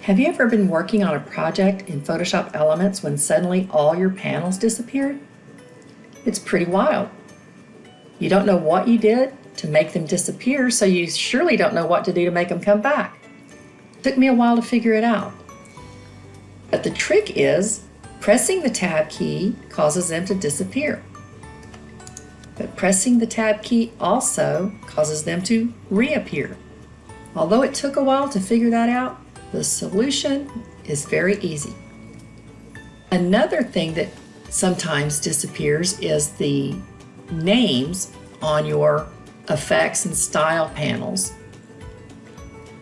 Have you ever been working on a project in Photoshop Elements when suddenly all your panels disappeared? It's pretty wild. You don't know what you did to make them disappear, so you surely don't know what to do to make them come back. It took me a while to figure it out. But the trick is, pressing the Tab key causes them to disappear. But pressing the Tab key also causes them to reappear. Although it took a while to figure that out, the solution is very easy. Another thing that sometimes disappears is the names on your effects and style panels.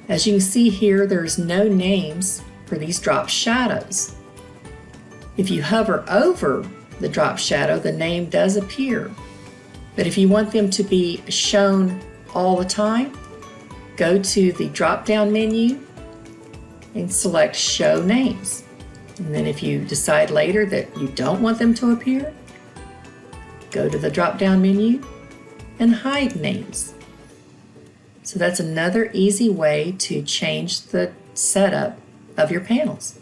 As you can see here, there's no names for these drop shadows. If you hover over the drop shadow, the name does appear. But if you want them to be shown all the time, go to the drop-down menu and select Show Names. And then if you decide later that you don't want them to appear, go to the drop-down menu and Hide Names. So that's another easy way to change the setup of your panels.